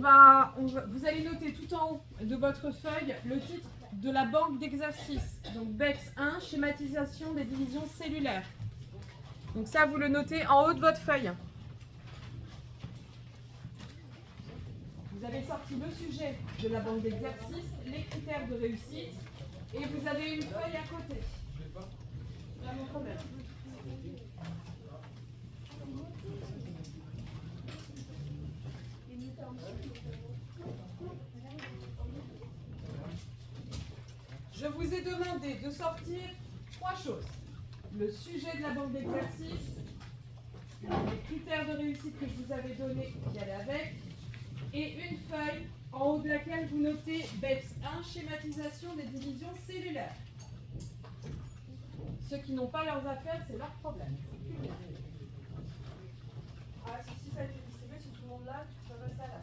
vous allez noter tout en haut de votre feuille le titre de la banque d'exercices. Donc BEX 1, schématisation des divisions cellulaires. Donc ça, vous le notez en haut de votre feuille. Vous avez sorti le sujet de la banque d'exercices, les critères de réussite, et vous avez une feuille à côté. Là, mon problème. Je vous ai demandé de sortir 3 choses. Le sujet de la banque d'exercices, les critères de réussite que je vous avais donnés qui allaient avec, et une feuille en haut de laquelle vous notez BEPS 1, schématisation des divisions cellulaires. Ceux qui n'ont pas leurs affaires, c'est leur problème. Ah, si ça a été distribué, si tout le monde l'a, ça va ça là.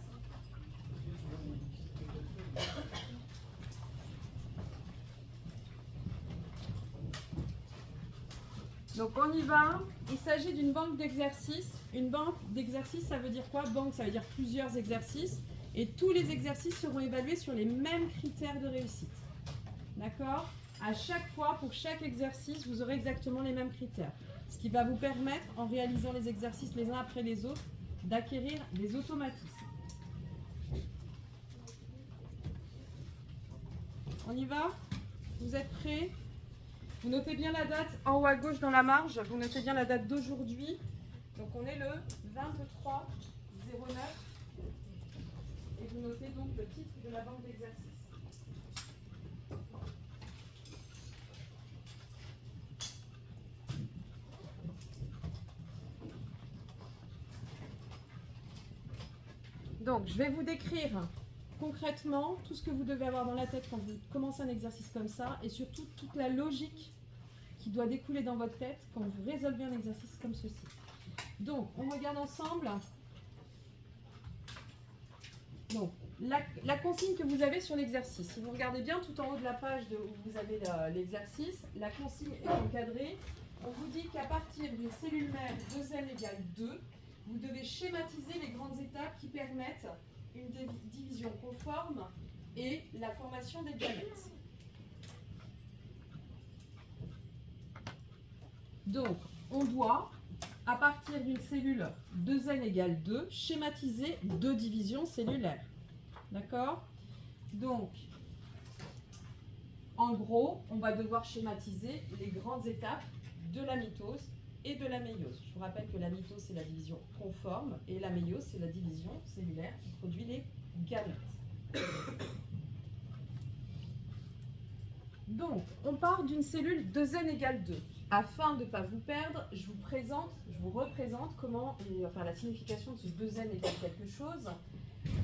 Donc on y va. Il s'agit d'une banque d'exercices. Une banque d'exercices, ça veut dire quoi? Banque, ça veut dire plusieurs exercices. Et tous les exercices seront évalués sur les mêmes critères de réussite. D'accord? À chaque fois, pour chaque exercice, vous aurez exactement les mêmes critères. Ce qui va vous permettre, en réalisant les exercices les uns après les autres, d'acquérir des automatismes. On y va? Vous êtes prêts? Vous notez bien la date en haut à gauche dans la marge. Vous notez bien la date d'aujourd'hui. Donc on est le 23/09. Et vous notez donc le titre de la banque d'exercices. Donc je vais vous décrire concrètement tout ce que vous devez avoir dans la tête quand vous commencez un exercice comme ça, et surtout toute la logique qui doit découler dans votre tête quand vous résolvez un exercice comme ceci. Donc, on regarde ensemble. Donc, la consigne que vous avez sur l'exercice. Si vous regardez bien tout en haut de la page où vous avez l'exercice, la consigne est encadrée. On vous dit qu'à partir d'une cellule mère 2n égale 2, vous devez schématiser les grandes étapes qui permettent une division conforme et la formation des gamètes. Donc, on doit, à partir d'une cellule 2n égale 2, schématiser 2 divisions cellulaires. D'accord? Donc, en gros, on va devoir schématiser les grandes étapes de la mitose et de la méiose. Je vous rappelle que la mitose, c'est la division conforme, et la méiose, c'est la division cellulaire qui produit les gamètes. Donc, on part d'une cellule 2n égale 2. Afin de ne pas vous perdre, je vous représente comment, enfin la signification de ce 2n égale quelque chose.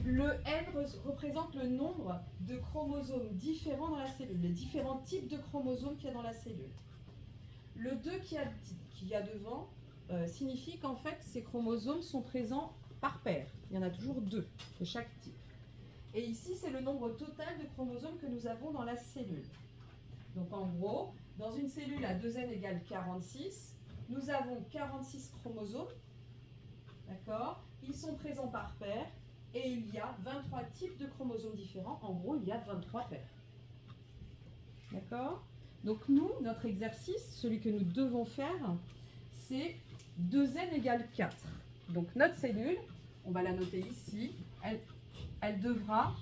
Le n représente le nombre de chromosomes différents dans la cellule, les différents types de chromosomes qu'il y a dans la cellule. Le 2 qu'il y a devant signifie qu'en fait, ces chromosomes sont présents par paire. Il y en a toujours 2 de chaque type. Et ici, c'est le nombre total de chromosomes que nous avons dans la cellule. Donc en gros, dans une cellule à 2n égale 46, nous avons 46 chromosomes. D'accord? Ils sont présents par paire et il y a 23 types de chromosomes différents. En gros, il y a 23 paires. D'accord? Donc nous, notre exercice, celui que nous devons faire, c'est 2n égale 4. Donc notre cellule, on va la noter ici, elle devra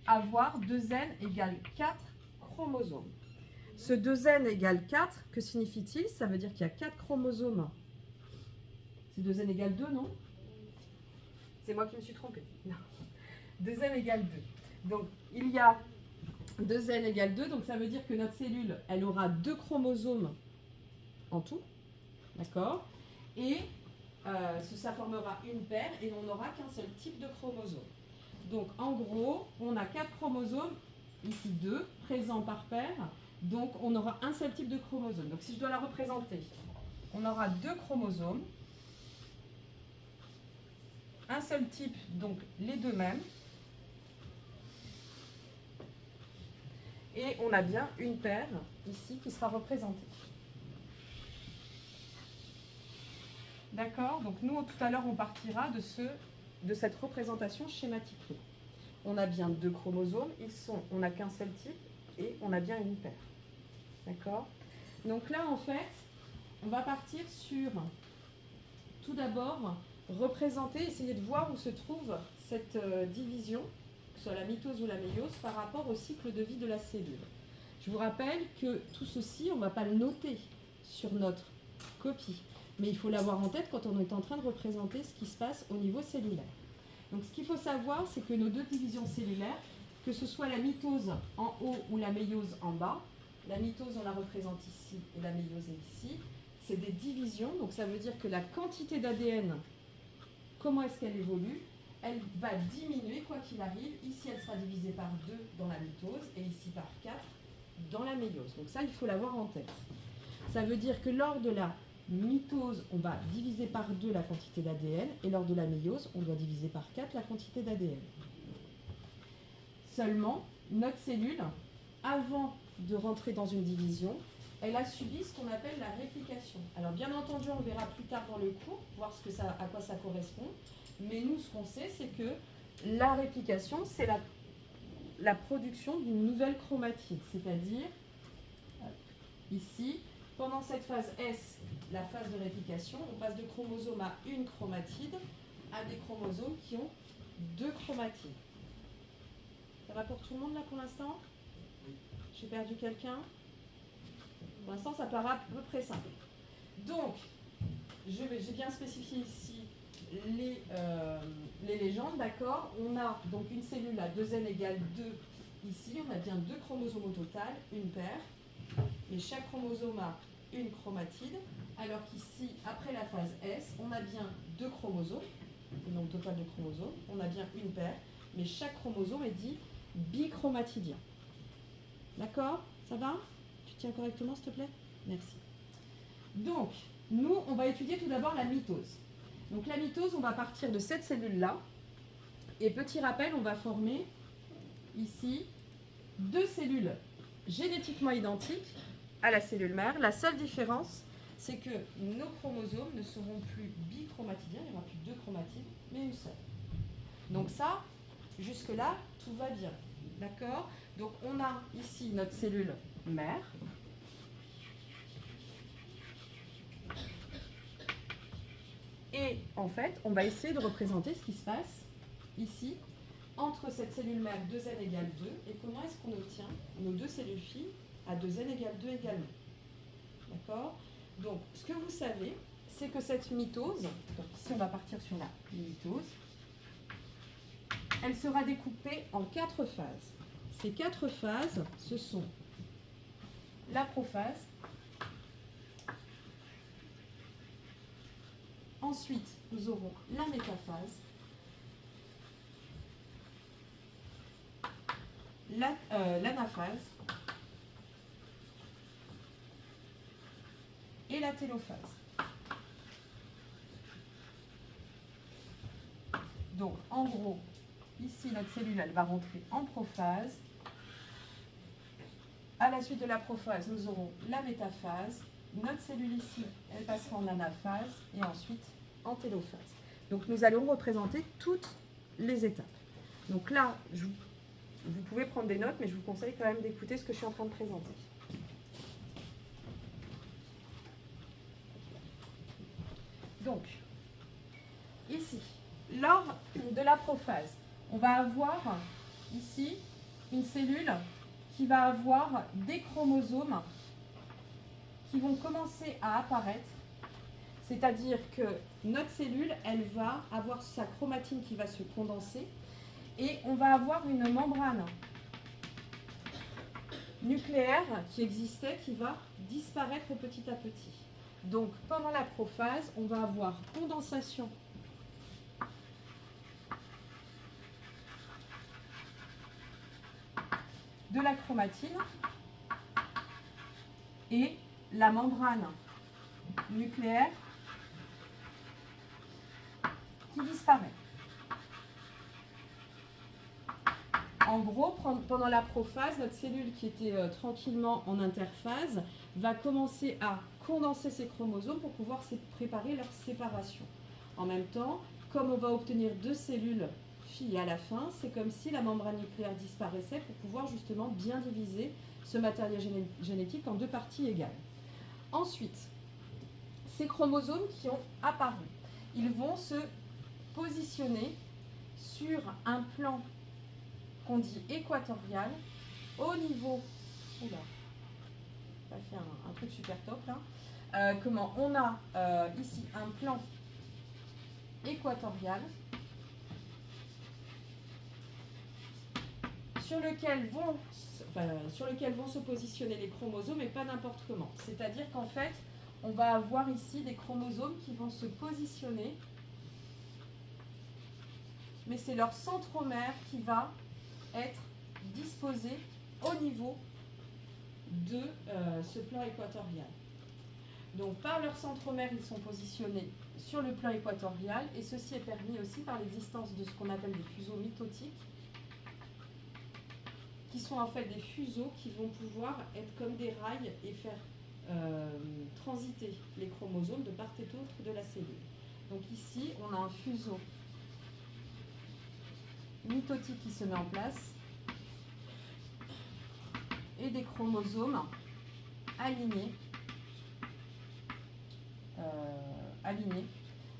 avoir 2n égale 4 chromosomes. Ce 2n égale 4, que signifie-t-il? Ça veut dire qu'il y a 4 chromosomes. C'est 2n égale 2, non? C'est moi qui me suis trompée. Non. 2n égale 2. Donc, il y a 2n égale 2, donc ça veut dire que notre cellule, elle aura 2 chromosomes en tout. D'accord? Et ça formera une paire et on n'aura qu'un seul type de chromosome. Donc, en gros, on a 4 chromosomes, ici 2, présents par paire. Donc, on aura un seul type de chromosome. Donc, si je dois la représenter, on aura 2 chromosomes, un seul type, donc les deux mêmes. Et on a bien une paire ici qui sera représentée. D'accord? Donc, nous, tout à l'heure, on partira de ce de cette représentation schématique. On a bien 2 chromosomes, on n'a qu'un seul type et on a bien une paire. D'accord? Donc là, en fait, on va partir sur, tout d'abord, représenter, essayer de voir où se trouve cette division, que ce soit la mitose ou la méiose, par rapport au cycle de vie de la cellule. Je vous rappelle que tout ceci, on ne va pas le noter sur notre copie, mais il faut l'avoir en tête quand on est en train de représenter ce qui se passe au niveau cellulaire. Donc ce qu'il faut savoir, c'est que nos 2 divisions cellulaires, que ce soit la mitose en haut ou la méiose en bas, la mitose on la représente ici et la méiose est ici, c'est des divisions, donc ça veut dire que la quantité d'ADN, comment est-ce qu'elle évolue? Elle va diminuer quoi qu'il arrive. Ici elle sera divisée par 2 dans la mitose et ici par 4 dans la méiose. Donc ça il faut l'avoir en tête. Ça veut dire que lors de la mitose, on va diviser par 2 la quantité d'ADN et lors de la méiose, on doit diviser par 4 la quantité d'ADN. Seulement, notre cellule, avant de rentrer dans une division, elle a subi ce qu'on appelle la réplication. Alors bien entendu, on verra plus tard dans le cours, voir à quoi ça correspond, mais nous, ce qu'on sait, c'est que la réplication, c'est la production d'une nouvelle chromatide, c'est-à-dire, ici, pendant cette phase S, la phase de réplication, on passe de chromosome à une chromatide à des chromosomes qui ont 2 chromatides. Ça va pour tout le monde là pour l'instant? J'ai perdu quelqu'un? Pour l'instant, ça paraît à peu près simple. Donc, j'ai bien spécifié ici les légendes, d'accord? On a donc une cellule à 2n égale 2 ici, on a bien 2 chromosomes au total, une paire, et chaque chromosome a une chromatide, alors qu'ici, après la phase S, on a bien 2 chromosomes, le nombre total de chromosomes, on a bien une paire, mais chaque chromosome est dit bichromatidien. D'accord? Ça va? Tu tiens correctement, s'il te plaît? Merci. Donc, nous, on va étudier tout d'abord la mitose. Donc la mitose, on va partir de cette cellule-là, et petit rappel, on va former ici 2 cellules génétiquement identiques à la cellule mère. La seule différence, c'est que nos chromosomes ne seront plus bichromatidiens, il n'y aura plus 2 chromatides, mais une seule. Donc ça, jusque-là, tout va bien. D'accord? Donc on a ici notre cellule mère. Et en fait, on va essayer de représenter ce qui se passe ici entre cette cellule mère 2n égale 2 et comment est-ce qu'on obtient nos 2 cellules filles à 2n égale 2 également. D'accord? Donc, ce que vous savez, c'est que cette mitose, donc ici on va partir sur la mitose, elle sera découpée en 4 phases. Ces 4 phases, ce sont la prophase, ensuite nous aurons la métaphase, l'anaphase et la télophase. Donc, en gros, ici, notre cellule, elle va rentrer en prophase. À la suite de la prophase, nous aurons la métaphase. Notre cellule ici, elle passera en anaphase et ensuite en télophase. Donc, nous allons représenter toutes les étapes. Donc là, vous pouvez prendre des notes, mais je vous conseille quand même d'écouter ce que je suis en train de présenter. Donc, ici, lors de la prophase, on va avoir ici une cellule qui va avoir des chromosomes qui vont commencer à apparaître. C'est-à-dire que notre cellule, elle va avoir sa chromatine qui va se condenser et on va avoir une membrane nucléaire qui existait, qui va disparaître petit à petit. Donc, pendant la prophase, on va avoir condensation de la chromatine et la membrane nucléaire qui disparaît. En gros, pendant la prophase, notre cellule qui était tranquillement en interphase va commencer à condenser ses chromosomes pour pouvoir préparer leur séparation. En même temps, comme on va obtenir 2 cellules filles à la fin, c'est comme si la membrane nucléaire disparaissait pour pouvoir justement bien diviser ce matériel génétique en 2 parties égales. Ensuite, ces chromosomes qui ont apparu, ils vont se positionner sur un plan qu'on dit équatorial au niveau... Oula, ça fait un truc super top là. Comment on a ici un plan équatorial sur lequel vont se positionner les chromosomes, et pas n'importe comment. C'est-à-dire qu'en fait, on va avoir ici des chromosomes qui vont se positionner, mais c'est leur centromère qui va être disposé au niveau de ce plan équatorial. Donc par leur centromère, ils sont positionnés sur le plan équatorial, et ceci est permis aussi par l'existence de ce qu'on appelle des fuseaux mitotiques, qui sont en fait des fuseaux qui vont pouvoir être comme des rails et faire transiter les chromosomes de part et d'autre de la cellule. Donc ici, on a un fuseau mitotique qui se met en place et des chromosomes alignés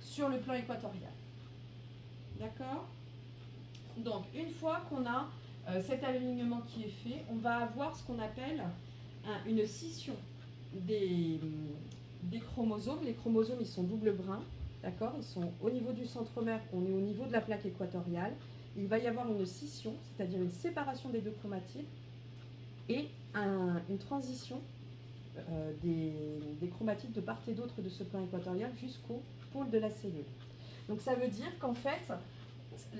sur le plan équatorial. D'accord? Donc, une fois qu'on a cet alignement qui est fait, on va avoir ce qu'on appelle une scission des chromosomes. Les chromosomes, ils sont double brin, d'accord? Ils sont au niveau du centromère, on est au niveau de la plaque équatoriale. Il va y avoir une scission, c'est-à-dire une séparation des 2 chromatides, et une transition des chromatides de part et d'autre de ce plan équatorial jusqu'au pôle de la cellule. Donc ça veut dire qu'en fait,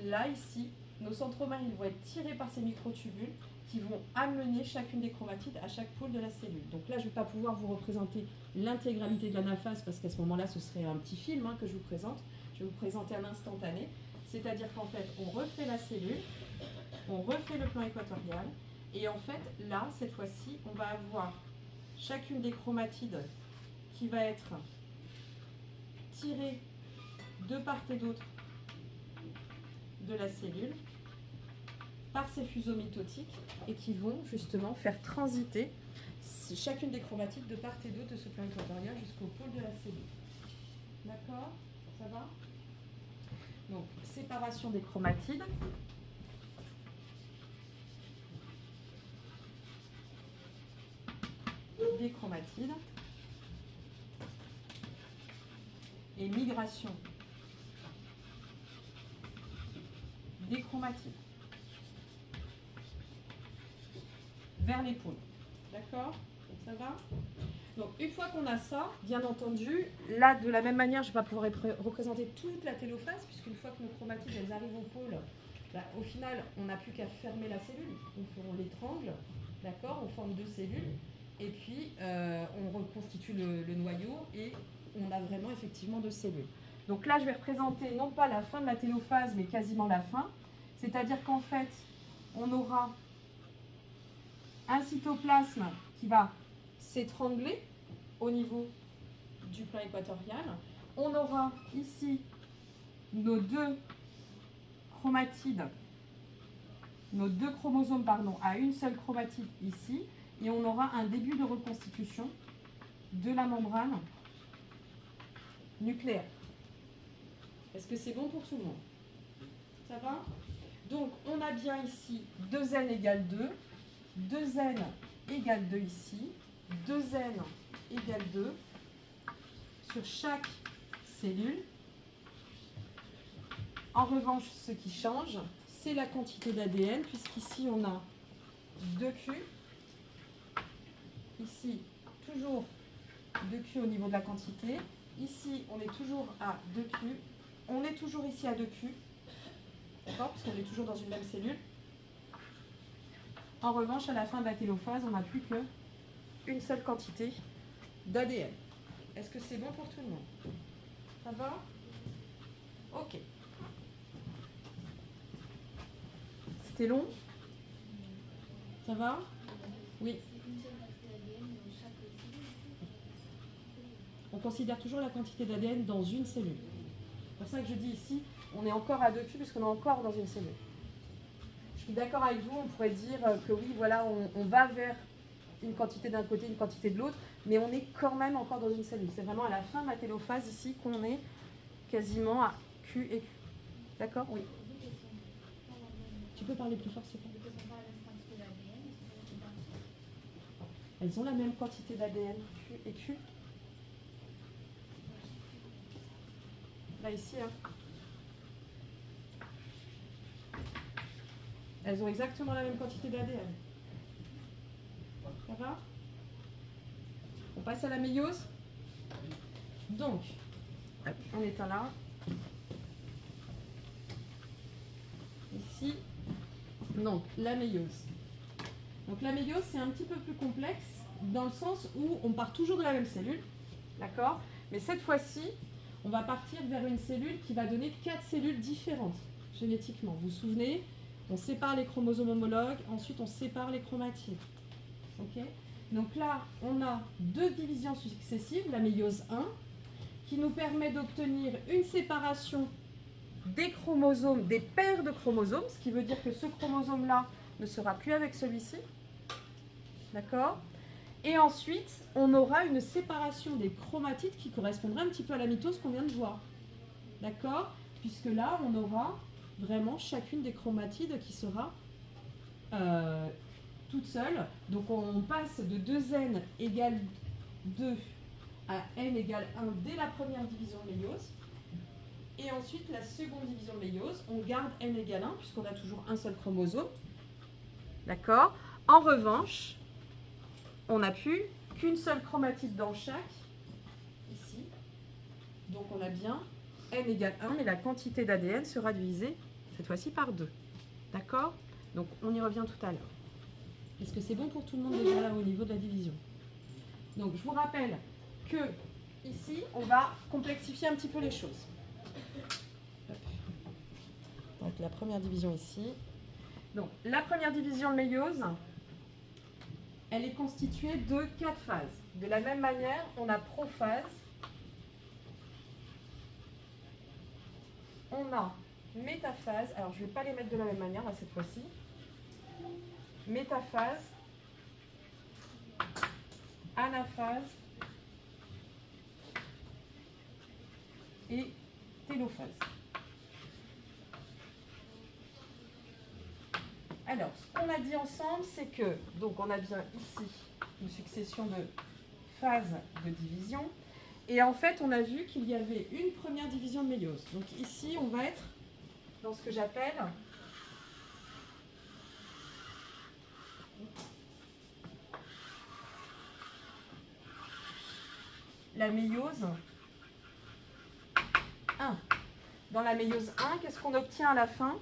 là, ici, nos centromères, ils vont être tirés par ces microtubules qui vont amener chacune des chromatides à chaque pôle de la cellule. Donc là, je ne vais pas pouvoir vous représenter l'intégralité de l'anaphase, parce qu'à ce moment-là, ce serait un petit film que je vous présente. Je vais vous présenter un instantané. C'est-à-dire qu'en fait, on refait la cellule, on refait le plan équatorial, et en fait, là, cette fois-ci, on va avoir chacune des chromatides qui va être tirée de part et d'autre de la cellule par ces fuseaux mitotiques, et qui vont justement faire transiter chacune des chromatides de part et d'autre de ce plan équatorial jusqu'au pôle de la cellule. D'accord? Ça va? Donc, séparation des chromatides. Des chromatides. Et migration des chromatides vers les pôles. D'accord? Ça va? Donc, une fois qu'on a ça, bien entendu, là, de la même manière, je ne vais pas pouvoir représenter toute la télophase, puisqu'une fois que nos chromatides elles arrivent au pôle, là, au final, on n'a plus qu'à fermer la cellule. Donc, on l'étrangle, d'accord? On forme 2 cellules, et puis on reconstitue le noyau, et on a vraiment effectivement 2 cellules. Donc là, je vais représenter non pas la fin de la télophase, mais quasiment la fin. C'est-à-dire qu'en fait, on aura un cytoplasme qui va s'étrangler au niveau du plan équatorial. On aura ici nos 2 chromatides, nos 2 chromosomes, à une seule chromatide ici, et on aura un début de reconstitution de la membrane nucléaire. Est-ce que c'est bon pour tout le monde? Ça va? Donc, on a bien ici 2n égale 2, 2n égale 2 ici, 2n égale 2 sur chaque cellule. En revanche, ce qui change, c'est la quantité d'ADN, puisqu'ici on a 2Q. Ici, toujours 2Q au niveau de la quantité. Ici, on est toujours à 2Q. On est toujours ici à 2Q. D'accord? Parce qu'on est toujours dans une même cellule. En revanche, à la fin de la télophase, on n'a plus qu'une seule quantité d'ADN. Est-ce que c'est bon pour tout le monde? Ça va? Ok. C'était long? Ça va? Oui. On considère toujours la quantité d'ADN dans une cellule. C'est pour ça que je dis ici, on est encore à 2Q puisqu'on est encore dans une cellule. Je suis d'accord avec vous, on pourrait dire que oui, voilà, on va vers une quantité d'un côté, une quantité de l'autre, mais on est quand même encore dans une cellule. C'est vraiment à la fin de la télophase ici qu'on est quasiment à Q et Q. D'accord? Oui. Tu peux parler plus fort, s'il te plaît. Elles ont la même quantité d'ADN, Q et Q. Là, ici, hein. Elles ont exactement la même quantité d'ADN. Ça va? On passe à la méiose. Donc, on éteint là. Ici. Donc, la méiose. Donc, la méiose, c'est un petit peu plus complexe dans le sens où on part toujours de la même cellule. D'accord? Mais cette fois-ci, on va partir vers une cellule qui va donner 4 cellules différentes génétiquement. Vous vous souvenez? On sépare les chromosomes homologues, ensuite on sépare les chromatides. Okay? Donc là, on a 2 divisions successives, la méiose 1, qui nous permet d'obtenir une séparation des chromosomes, des paires de chromosomes, ce qui veut dire que ce chromosome-là ne sera plus avec celui-ci. D'accord? Et ensuite, on aura une séparation des chromatides qui correspondra un petit peu à la mitose qu'on vient de voir. D'accord? Puisque là, on aura vraiment chacune des chromatides qui sera toute seule. Donc on passe de 2n égale 2 à n égale 1 dès la première division de méiose. Et ensuite, la seconde division de méiose, on garde n égale 1 puisqu'on a toujours un seul chromosome. D'accord? En revanche, on n'a plus qu'une seule chromatide dans chaque, ici. Donc on a bien n égale 1, mais la quantité d'ADN sera divisée, cette fois-ci, par 2. D'accord? Donc on y revient tout à l'heure. Est-ce que c'est bon pour tout le monde déjà là au niveau de la division? Donc je vous rappelle que ici, on va complexifier un petit peu les choses. Donc la première division ici. Donc la première division de méiose, elle est constituée de 4 phases. De la même manière, on a prophase, on a métaphase. Alors je ne vais pas les mettre de la même manière là cette fois-ci. Métaphase, anaphase et télophase. Alors, ce qu'on a dit ensemble, c'est que, donc on a bien ici une succession de phases de division. Et en fait, on a vu qu'il y avait une première division de méiose. Donc ici, on va être dans ce que j'appelle la méiose 1. Dans la méiose 1, qu'est-ce qu'on obtient à la fin?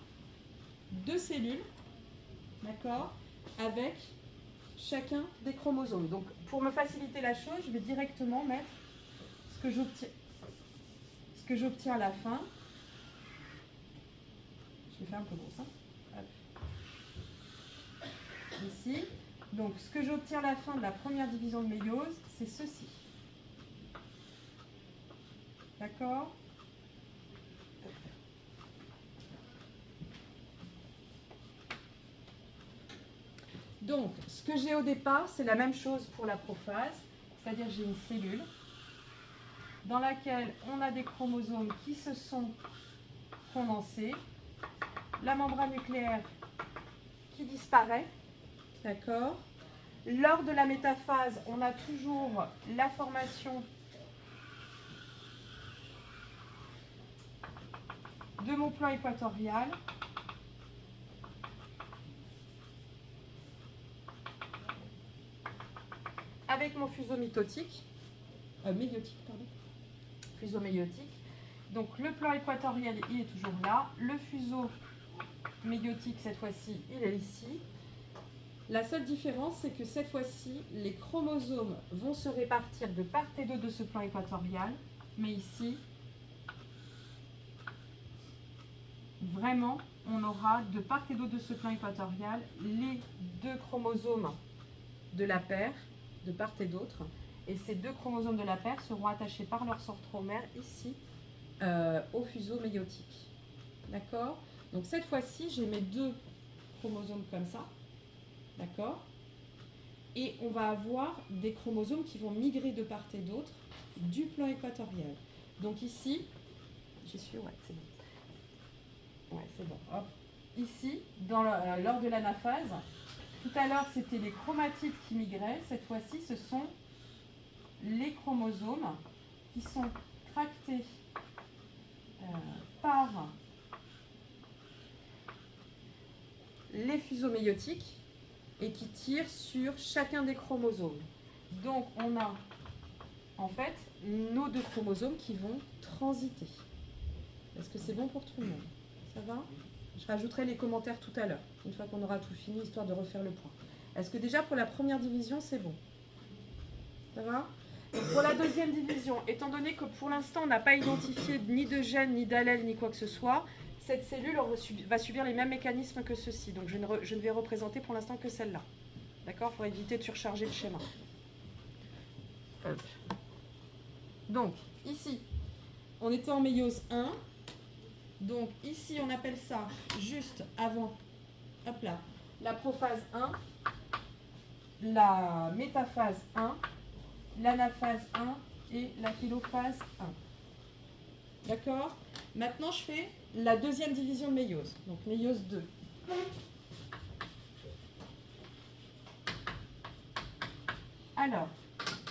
2 cellules, d'accord, avec chacun des chromosomes. Donc, pour me faciliter la chose, je vais directement mettre ce que j'obtiens à la fin. Je vais faire un peu gros ça. Ici. Donc, ce que j'obtiens à la fin de la première division de méiose, c'est ceci. D'accord? Donc, ce que j'ai au départ, c'est la même chose pour la prophase, c'est-à-dire j'ai une cellule dans laquelle on a des chromosomes qui se sont condensés, la membrane nucléaire qui disparaît, d'accord? Lors de la métaphase, on a toujours la formation de mon plan équatorial. Avec mon fuseau méiotique, fuseau méiotique. Donc le plan équatorial, il est toujours là. Le fuseau méiotique, cette fois-ci, il est ici. La seule différence, c'est que cette fois-ci, les chromosomes vont se répartir de part et d'autre de ce plan équatorial. Mais ici, vraiment, on aura de part et d'autre de ce plan équatorial les 2 chromosomes de la paire, de part et d'autre. Et ces 2 chromosomes de la paire seront attachés par leur centromère ici au fuseau méiotique. D'accord? Donc cette fois-ci, j'ai mes 2 chromosomes comme ça. D'accord? Et on va avoir des chromosomes qui vont migrer de part et d'autre du plan équatorial. Donc ici, j'y suis, ouais, c'est bon. Ouais, c'est bon. Hop. Ici, lors de l'anaphase, tout à l'heure, c'était les chromatides qui migraient. Cette fois-ci, ce sont les chromosomes qui sont tractés par les fuseaux méiotiques et qui tirent sur chacun des chromosomes. Donc, on a en fait nos 2 chromosomes qui vont transiter. Est-ce que c'est bon pour tout le monde? Ça va? Je rajouterai les commentaires tout à l'heure, une fois qu'on aura tout fini, histoire de refaire le point. Est-ce que déjà pour la première division, c'est bon? Ça va? Donc pour la deuxième division, étant donné que pour l'instant, on n'a pas identifié ni de gène, ni d'allèle, ni quoi que ce soit, cette cellule va subir les mêmes mécanismes que ceci. Donc je ne vais représenter pour l'instant que celle-là. D'accord? Pour éviter de surcharger le schéma. Hop. Donc, ici, on était en méiose 1. Donc, ici, on appelle ça juste avant, hop là, la prophase 1, la métaphase 1, l'anaphase 1 et la télophase 1. D'accord? Maintenant, je fais la deuxième division de méiose. Donc, méiose 2. Alors,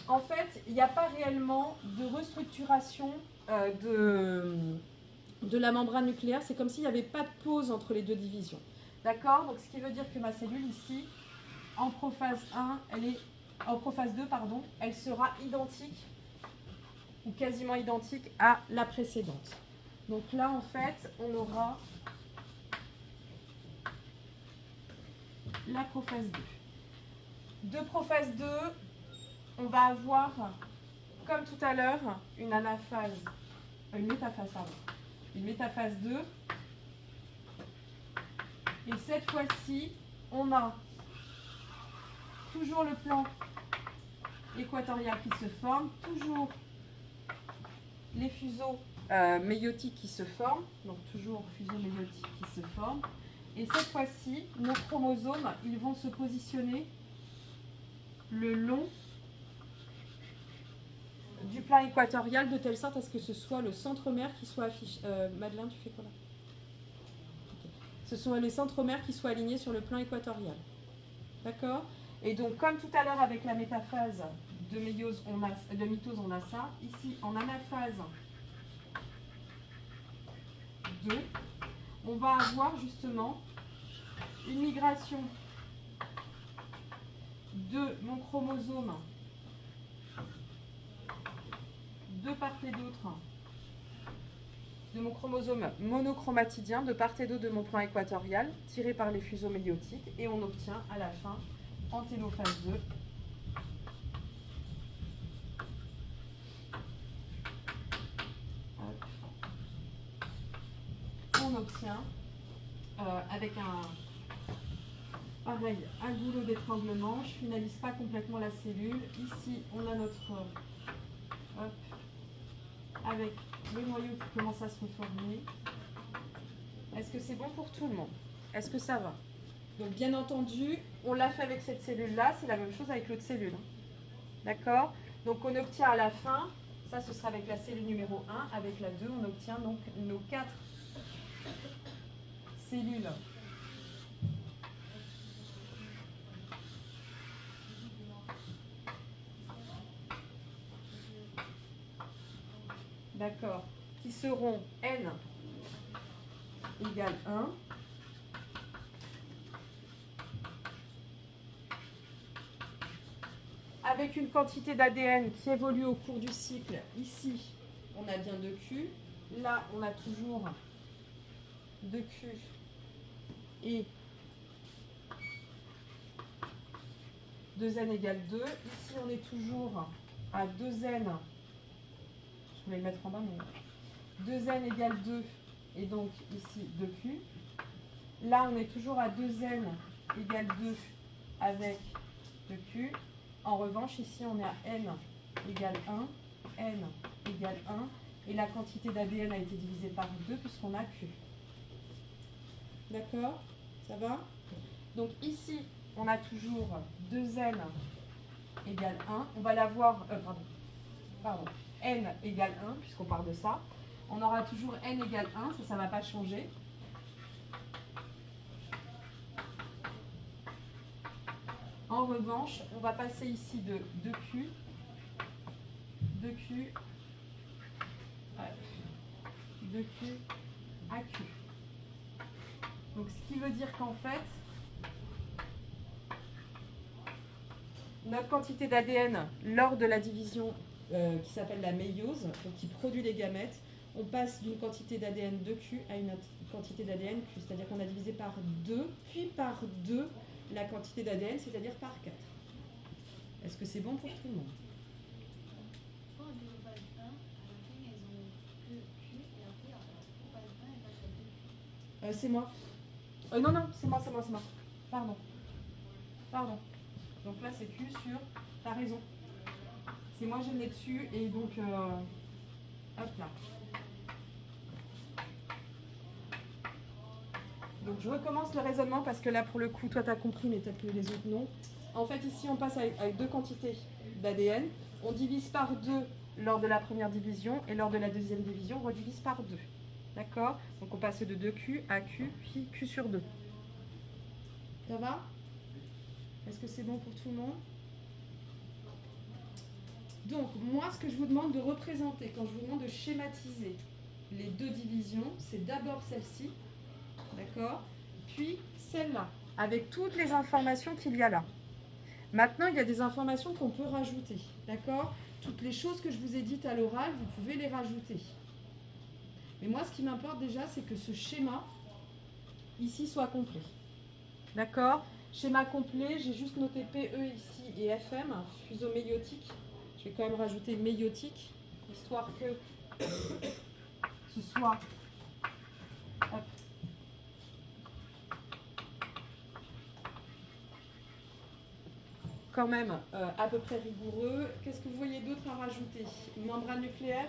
en fait, il n'y a pas réellement de restructuration de la membrane nucléaire. C'est comme s'il n'y avait pas de pause entre les 2 divisions. D'accord? Donc, ce qui veut dire que ma cellule ici, en prophase 1, en prophase 2, pardon, elle sera identique ou quasiment identique à la précédente. Donc là, en fait, on aura la prophase 2. De prophase 2, on va avoir, comme tout à l'heure, une métaphase, pardon. Une métaphase 2. Et cette fois-ci, on a toujours le plan équatorial qui se forme, toujours les fuseaux méiotiques qui se forment, donc toujours fuseaux méiotiques qui se forment. Et cette fois-ci, nos chromosomes, ils vont se positionner le long du plan équatorial de telle sorte à ce que ce soit le centromère qui soit affiché. Madeleine, tu fais quoi là? Okay. Ce sont les centromères qui soient alignés sur le plan équatorial. D'accord? Et donc, comme tout à l'heure avec la métaphase de mitose, on a ça. Ici, en anaphase 2, on va avoir justement une migration de mon chromosome de part et d'autre, de mon chromosome monochromatidien de part et d'autre de mon plan équatorial, tiré par les fuseaux méiotiques, et on obtient à la fin, en télophase 2, on obtient avec un goulot d'étranglement. Je finalise pas complètement la cellule. Ici, on a notre avec le noyau qui commence à se reformer. Est-ce que c'est bon pour tout le monde? Est-ce que ça va? Donc bien entendu, on l'a fait avec cette cellule-là, c'est la même chose avec l'autre cellule. D'accord? Donc on obtient à la fin, ça ce sera avec la cellule numéro 1, avec la 2, on obtient donc nos 4 cellules d'accord, qui seront n égale 1. Avec une quantité d'ADN qui évolue au cours du cycle. Ici, on a bien 2Q. Là, on a toujours 2Q et 2N égale 2. Ici, on est toujours à 2N. Je voulais le mettre en bas, mais 2N égale 2. Et donc, ici, 2Q. Là, on est toujours à 2N égale 2 avec 2Q. En revanche, ici, on est à N égale 1, N égale 1, et la quantité d'ADN a été divisée par 2 puisqu'on a Q. D'accord? Ça va? Donc ici, on a toujours 2n égale 1. On va l'avoir, pardon, n égale 1, puisqu'on part de ça. On aura toujours n égale 1, ça ne va pas changer. En revanche, on va passer ici de 2q, 2q, 2q à q. Donc ce qui veut dire qu'en fait, notre quantité d'ADN lors de la division qui s'appelle la méiose, donc qui produit les gamètes, on passe d'une quantité d'ADN 2Q à une quantité d'ADN Q, c'est-à-dire qu'on a divisé par 2, puis par 2 la quantité d'ADN, c'est-à-dire par 4. Est-ce que c'est bon pour tout le monde? C'est moi. Non, c'est moi. Pardon. Donc là, c'est Q sur... T'as raison. C'est moi, je l'ai dessus, et donc... hop là. Donc je recommence le raisonnement, parce que là, pour le coup, toi, tu as compris, mais peut-être que les autres non. En fait, ici, on passe avec deux quantités d'ADN. On divise par 2 lors de la première division, et lors de la deuxième division, on redivise par 2. D'accord? Donc on passe de 2Q à Q, puis Q sur 2. Ça va? Est-ce que c'est bon pour tout le monde? Donc, moi, ce que je vous demande de représenter, quand je vous demande de schématiser les deux divisions, c'est d'abord celle-ci, d'accord? Puis celle-là, avec toutes les informations qu'il y a là. Maintenant, il y a des informations qu'on peut rajouter, d'accord? Toutes les choses que je vous ai dites à l'oral, vous pouvez les rajouter. Mais moi, ce qui m'importe déjà, c'est que ce schéma, ici, soit complet. D'accord? Schéma complet, j'ai juste noté PE ici et FM, fuseau méiotique. Je vais quand même rajouter méiotique, histoire que ce soit quand même à peu près rigoureux. Qu'est-ce que vous voyez d'autre à rajouter? Membrane nucléaire?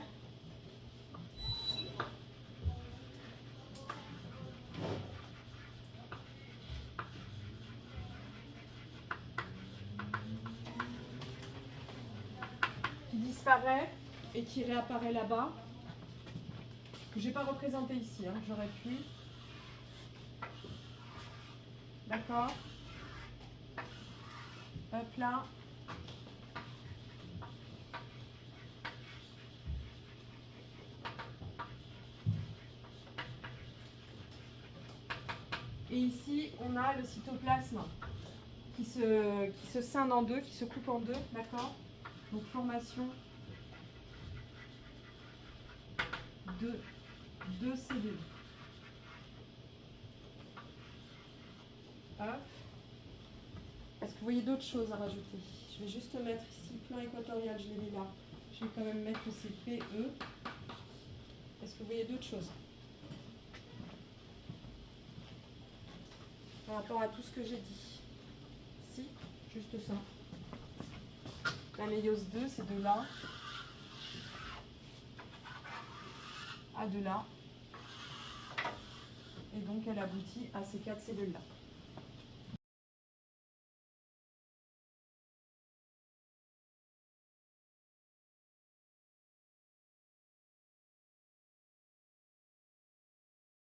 Qui disparaît et qui réapparaît là-bas, que je n'ai pas représenté ici, hein, j'aurais pu. D'accord? Hop là. Et ici, on a le cytoplasme qui se scinde en deux, qui se coupe en deux, d'accord? Donc formation de deux cellules. Hop. Est-ce que vous voyez d'autres choses à rajouter? Je vais juste mettre ici plan équatorial, je l'ai mis là. Je vais quand même mettre que c'est PE. Est-ce que vous voyez d'autres choses par rapport à tout ce que j'ai dit? Si, juste ça. La méiose 2, c'est de là à de là. Et donc, elle aboutit à ces 4 cellules-là.